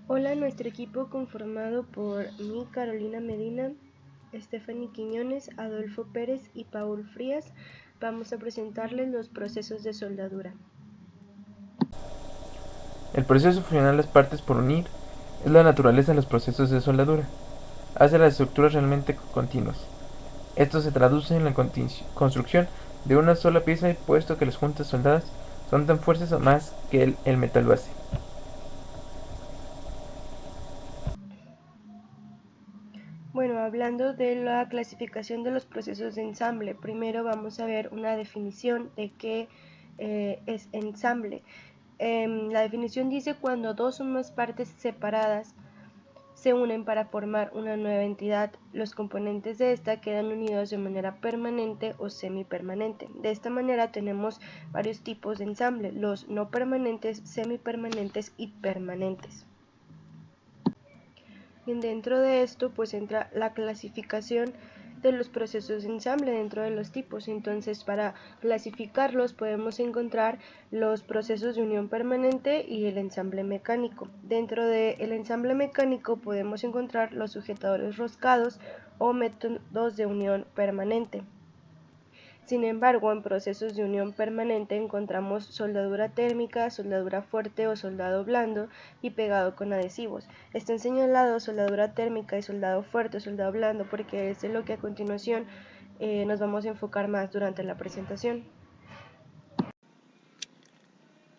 Hola, nuestro equipo conformado por mí, Carolina Medina, Stephanie Quiñones, Adolfo Pérez y Paul Frías, vamos a presentarles los procesos de soldadura. El proceso de fusionar las partes por unir es la naturaleza de los procesos de soldadura. Hace las estructuras realmente continuas. Esto se traduce en la construcción de una sola pieza, puesto que las juntas soldadas son tan fuertes o más que el metal base. Bueno, hablando de la clasificación de los procesos de ensamble, primero vamos a ver una definición de qué es ensamble. La definición dice cuando dos o más partes separadas se unen para formar una nueva entidad. Los componentes de esta quedan unidos de manera permanente o semipermanente. De esta manera tenemos varios tipos de ensamble: los no permanentes, semipermanentes y permanentes. Y dentro de esto pues entra la clasificación de los procesos de ensamble dentro de los tipos. Entonces, para clasificarlos podemos encontrar los procesos de unión permanente y el ensamble mecánico. Dentro del ensamble mecánico podemos encontrar los sujetadores roscados o métodos de unión permanente. Sin embargo, en procesos de unión permanente encontramos soldadura térmica, soldadura fuerte o soldado blando y pegado con adhesivos. Están señalados soldadura térmica y soldado fuerte o soldado blando porque es de lo que a continuación nos vamos a enfocar más durante la presentación.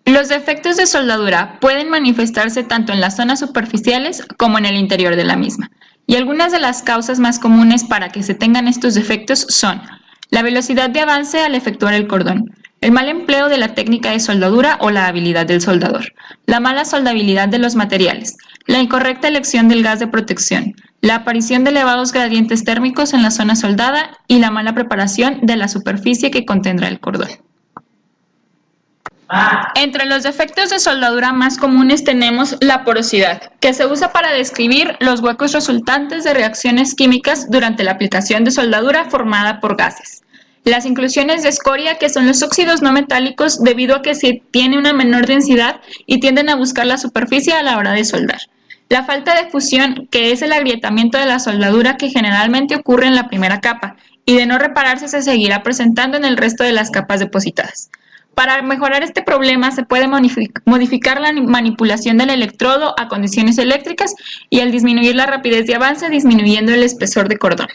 Los defectos de soldadura pueden manifestarse tanto en las zonas superficiales como en el interior de la misma, y algunas de las causas más comunes para que se tengan estos defectos son la velocidad de avance al efectuar el cordón, el mal empleo de la técnica de soldadura o la habilidad del soldador, la mala soldabilidad de los materiales, la incorrecta elección del gas de protección, la aparición de elevados gradientes térmicos en la zona soldada y la mala preparación de la superficie que contendrá el cordón. Entre los defectos de soldadura más comunes tenemos la porosidad, que se usa para describir los huecos resultantes de reacciones químicas durante la aplicación de soldadura formada por gases. Las inclusiones de escoria, que son los óxidos no metálicos debido a que se tiene una menor densidad y tienden a buscar la superficie a la hora de soldar. La falta de fusión, que es el agrietamiento de la soldadura que generalmente ocurre en la primera capa, y de no repararse se seguirá presentando en el resto de las capas depositadas. Para mejorar este problema se puede modificar la manipulación del electrodo a condiciones eléctricas y al disminuir la rapidez de avance disminuyendo el espesor de cordón.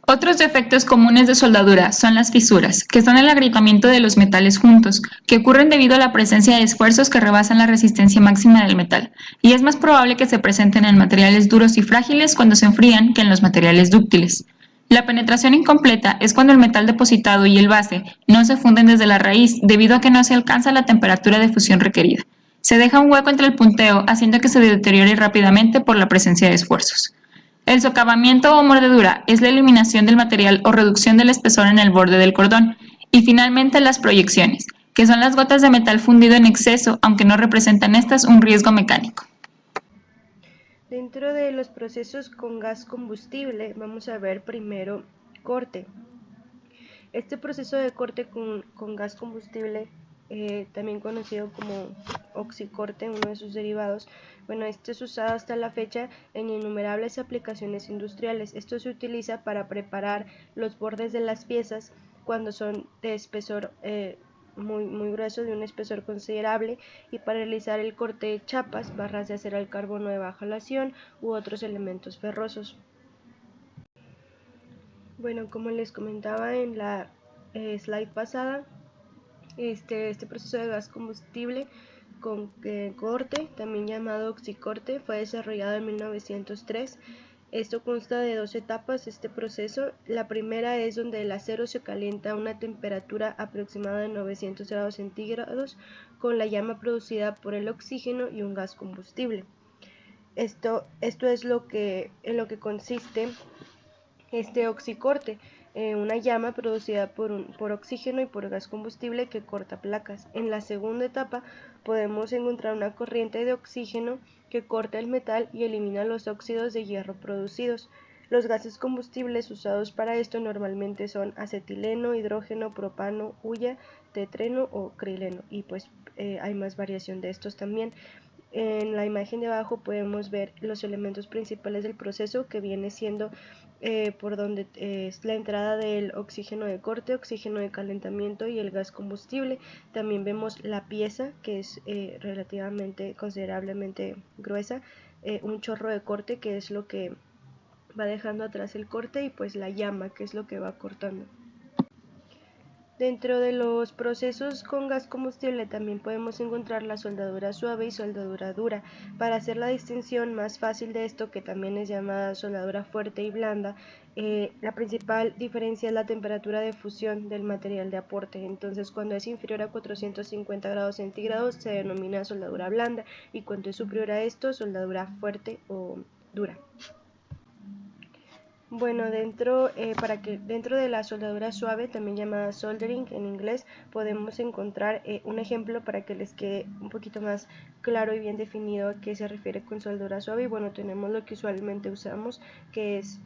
Otros defectos comunes de soldadura son las fisuras, que son el agrietamiento de los metales juntos, que ocurren debido a la presencia de esfuerzos que rebasan la resistencia máxima del metal, y es más probable que se presenten en materiales duros y frágiles cuando se enfrían que en los materiales dúctiles. La penetración incompleta es cuando el metal depositado y el base no se funden desde la raíz debido a que no se alcanza la temperatura de fusión requerida. Se deja un hueco entre el punteo, haciendo que se deteriore rápidamente por la presencia de esfuerzos. El socavamiento o mordedura es la eliminación del material o reducción del espesor en el borde del cordón. Y finalmente las proyecciones, que son las gotas de metal fundido en exceso, aunque no representan estas un riesgo mecánico. Dentro de los procesos con gas combustible vamos a ver primero corte. Este proceso de corte con gas combustible, también conocido como oxicorte, uno de sus derivados, bueno, este es usado hasta la fecha en innumerables aplicaciones industriales. Esto se utiliza para preparar los bordes de las piezas cuando son de espesor muy grueso, de un espesor considerable, y para realizar el corte de chapas, barras de acero al carbono de baja aleación u otros elementos ferrosos. Bueno, como les comentaba en la slide pasada, este proceso de gas combustible con corte, también llamado oxicorte, fue desarrollado en 1903. Esto consta de dos etapas, este proceso. La primera es donde el acero se calienta a una temperatura aproximada de 900 grados centígrados con la llama producida por el oxígeno y un gas combustible. Esto es en lo que consiste este oxicorte, una llama producida por oxígeno y por gas combustible que corta placas. En la segunda etapa podemos encontrar una corriente de oxígeno que corta el metal y elimina los óxidos de hierro producidos. Los gases combustibles usados para esto normalmente son acetileno, hidrógeno, propano, hulla, tetreno o crileno, y pues hay más variación de estos también. En la imagen de abajo podemos ver los elementos principales del proceso, que viene siendo por donde es la entrada del oxígeno de corte, oxígeno de calentamiento y el gas combustible. También vemos la pieza, que es relativamente considerablemente gruesa, un chorro de corte, que es lo que va dejando atrás el corte, y pues la llama, que es lo que va cortando. Dentro de los procesos con gas combustible también podemos encontrar la soldadura suave y soldadura dura. Para hacer la distinción más fácil de esto, que también es llamada soldadura fuerte y blanda, la principal diferencia es la temperatura de fusión del material de aporte. Entonces, cuando es inferior a 450 grados centígrados se denomina soldadura blanda, y cuando es superior a esto, soldadura fuerte o dura. Bueno, dentro de la soldadura suave, también llamada soldering en inglés, podemos encontrar un ejemplo para que les quede un poquito más claro y bien definido a qué se refiere con soldadura suave. Y bueno, tenemos lo que usualmente usamos, que es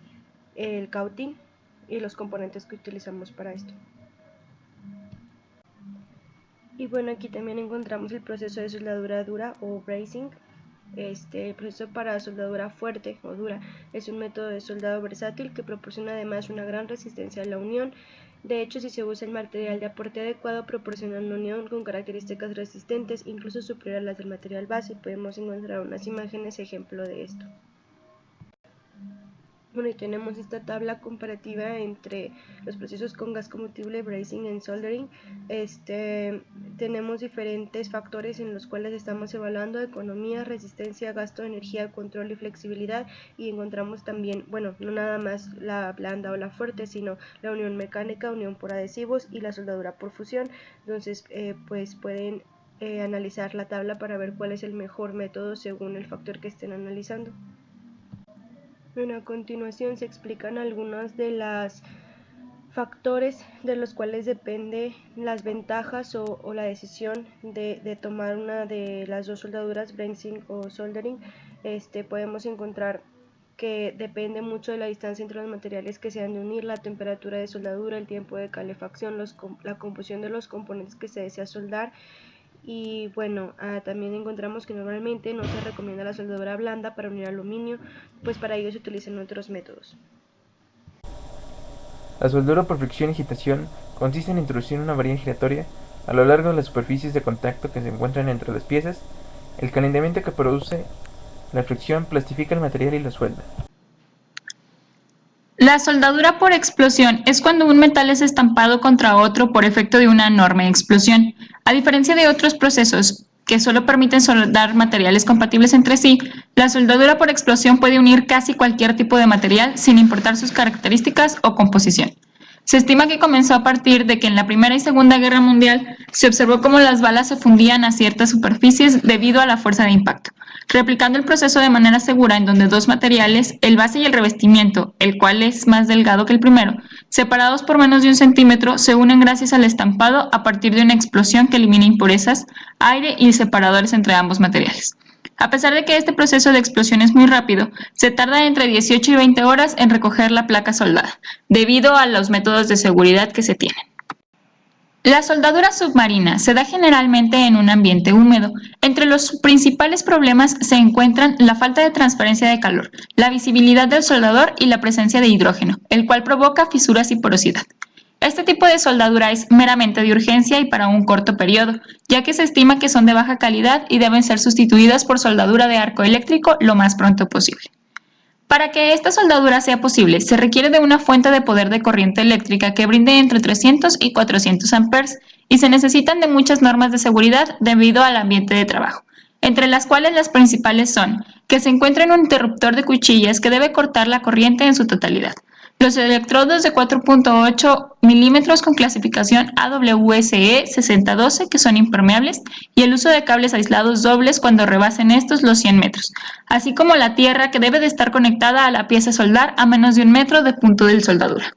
el cautín y los componentes que utilizamos para esto. Y bueno, aquí también encontramos el proceso de soldadura dura o brazing. El proceso para soldadura fuerte o dura es un método de soldado versátil que proporciona además una gran resistencia a la unión. De hecho, si se usa el material de aporte adecuado, proporciona una unión con características resistentes, incluso superior a las del material base. Podemos encontrar unas imágenes ejemplo de esto. Bueno, y tenemos esta tabla comparativa entre los procesos con gas combustible, brazing y soldering. Tenemos diferentes factores en los cuales estamos evaluando: economía, resistencia, gasto de energía, control y flexibilidad. Y encontramos también, bueno, no nada más la blanda o la fuerte, sino la unión mecánica, unión por adhesivos y la soldadura por fusión. Entonces, pues pueden analizar la tabla para ver cuál es el mejor método según el factor que estén analizando. Bueno, a continuación se explican algunos de los factores de los cuales depende las ventajas o la decisión de tomar una de las dos soldaduras, brazing o soldering. Podemos encontrar que depende mucho de la distancia entre los materiales que se han de unir, la temperatura de soldadura, el tiempo de calefacción, la composición de los componentes que se desea soldar. Y bueno, también encontramos que normalmente no se recomienda la soldadura blanda para unir aluminio, pues para ello se utilizan otros métodos. La soldadura por fricción y agitación consiste en introducir una varilla giratoria a lo largo de las superficies de contacto que se encuentran entre las piezas. El calentamiento que produce la fricción plastifica el material y lo suelda. La soldadura por explosión es cuando un metal es estampado contra otro por efecto de una enorme explosión. A diferencia de otros procesos que solo permiten soldar materiales compatibles entre sí, la soldadura por explosión puede unir casi cualquier tipo de material sin importar sus características o composición. Se estima que comenzó a partir de que en la Primera y Segunda Guerra Mundial se observó cómo las balas se fundían a ciertas superficies debido a la fuerza de impacto, replicando el proceso de manera segura en donde dos materiales, el base y el revestimiento, el cual es más delgado que el primero, separados por menos de 1 centímetro, se unen gracias al estampado a partir de una explosión que elimina impurezas, aire y separadores entre ambos materiales. A pesar de que este proceso de explosión es muy rápido, se tarda entre 18 y 20 horas en recoger la placa soldada, debido a los métodos de seguridad que se tienen. La soldadura submarina se da generalmente en un ambiente húmedo. Entre los principales problemas se encuentran la falta de transferencia de calor, la visibilidad del soldador y la presencia de hidrógeno, el cual provoca fisuras y porosidad. Este tipo de soldadura es meramente de urgencia y para un corto periodo, ya que se estima que son de baja calidad y deben ser sustituidas por soldadura de arco eléctrico lo más pronto posible. Para que esta soldadura sea posible, se requiere de una fuente de poder de corriente eléctrica que brinde entre 300 y 400 amperes y se necesitan de muchas normas de seguridad debido al ambiente de trabajo, entre las cuales las principales son que se encuentre un interruptor de cuchillas que debe cortar la corriente en su totalidad, los electrodos de 4.8 milímetros con clasificación AWSE 6012 que son impermeables y el uso de cables aislados dobles cuando rebasen estos los 100 metros, así como la tierra que debe de estar conectada a la pieza a soldar a menos de 1 metro del punto de soldadura.